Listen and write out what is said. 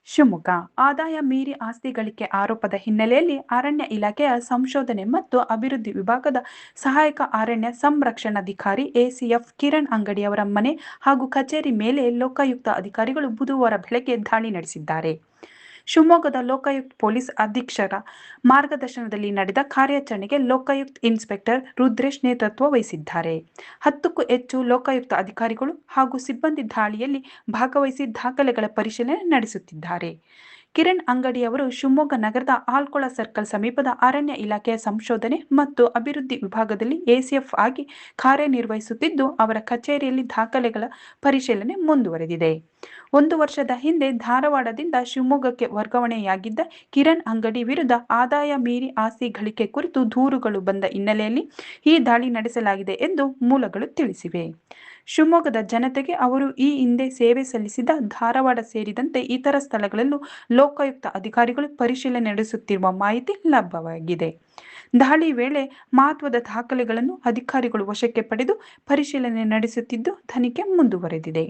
ಶಿವಮೊಗ್ಗ ಆದಾಯ ಮೀರಿ ಆಸ್ತಿ ಗಳಿಕೆ ಆರೋಪದ ಹಿನ್ನೆಲೆಯಲ್ಲಿ ಅರಣ್ಯ ಇಲಾಖೆಯ ಸಂಶೋಧನೆ ಮತ್ತು ಅಭಿವೃದ್ಧಿ ವಿಭಾಗದ ಸಹಾಯಕ ಅರಣ್ಯ ಸಂರಕ್ಷಣಾಧಿಕಾರಿ ಎಸಿಎಫ್ ಕಿರಣ್ ಅಂಗಡಿ ಅವರ ಮನೆ ಹಾಗೂ ಕಚೇರಿ ಮೇಲೆ ಲೋಕಾಯುಕ್ತ ಅಧಿಕಾರಿಗಳು ಬುಧವಾರ ಬೆಳಗ್ಗೆ ದಾಳಿ ನಡೆಸಿದ್ದಾರೆ. ಶಿವಮೊಗ್ಗದ ಲೋಕಾಯುಕ್ತ ಪೊಲೀಸ್ ಅಧೀಕ್ಷಕರ ಮಾರ್ಗದರ್ಶನದಲ್ಲಿ ನಡೆದ ಕಾರ್ಯಾಚರಣೆಗೆ ಲೋಕಾಯುಕ್ತ ಇನ್ಸ್ಪೆಕ್ಟರ್ ರುದ್ರೇಶ್ ನೇತೃತ್ವ ವಹಿಸಿದ್ದಾರೆ. 10ಕ್ಕೂ ಹೆಚ್ಚು ಲೋಕಾಯುಕ್ತ ಅಧಿಕಾರಿಗಳು ಹಾಗೂ ಸಿಬ್ಬಂದಿ ದಾಳಿಯಲ್ಲಿ ಭಾಗವಹಿಸಿ ದಾಖಲೆಗಳ ಪರಿಶೀಲನೆ ನಡೆಸುತ್ತಿದ್ದಾರೆ. ಕಿರಣ್ ಅಂಗಡಿ ಅವರು ಶಿವಮೊಗ್ಗ ನಗರದ ಆಲ್ಕೊಳ ಸರ್ಕಲ್ ಸಮೀಪದ ಅರಣ್ಯ ಇಲಾಖೆಯ ಸಂಶೋಧನೆ ಮತ್ತು ಅಭಿವೃದ್ಧಿ ವಿಭಾಗದಲ್ಲಿ ಎಸಿಎಫ್ ಆಗಿ ಕಾರ್ಯನಿರ್ವಹಿಸುತ್ತಿದ್ದು, ಅವರ ಕಚೇರಿಯಲ್ಲಿ ದಾಖಲೆಗಳ ಪರಿಶೀಲನೆ ಮುಂದುವರೆದಿದೆ. 1 ವರ್ಷದ ಹಿಂದೆ ಧಾರವಾಡದಿಂದ ಶಿವಮೊಗ್ಗಕ್ಕೆ ವರ್ಗಾವಣೆಯಾಗಿದ್ದ ಕಿರಣ್ ಅಂಗಡಿ ವಿರುದ್ಧ ಆದಾಯ ಮೀರಿ ಆಸ್ತಿ ಗಳಿಕೆ ಕುರಿತು ದೂರುಗಳು ಬಂದ ಹಿನ್ನೆಲೆಯಲ್ಲಿ ಈ ದಾಳಿ ನಡೆಸಲಾಗಿದೆ ಎಂದು ಮೂಲಗಳು ತಿಳಿಸಿವೆ. ಶಿವಮೊಗ್ಗದ ಜನತೆಗೆ ಅವರು ಈ ಹಿಂದೆ ಸೇವೆ ಸಲ್ಲಿಸಿದ ಧಾರವಾಡ ಸೇರಿದಂತೆ ಇತರ ಸ್ಥಳಗಳಲ್ಲೂ ಲೋಕಾಯುಕ್ತ ಅಧಿಕಾರಿಗಳು ಪರಿಶೀಲನೆ ನಡೆಸುತ್ತಿರುವ ಮಾಹಿತಿ ಲಭ್ಯವಾಗಿದೆ. ದಾಳಿ ವೇಳೆ ಮಹತ್ವದ ದಾಖಲೆಗಳನ್ನು ಅಧಿಕಾರಿಗಳು ವಶಕ್ಕೆ ಪಡೆದು ಪರಿಶೀಲನೆ ನಡೆಸುತ್ತಿದ್ದು, ತನಿಖೆ ಮುಂದುವರೆದಿದೆ.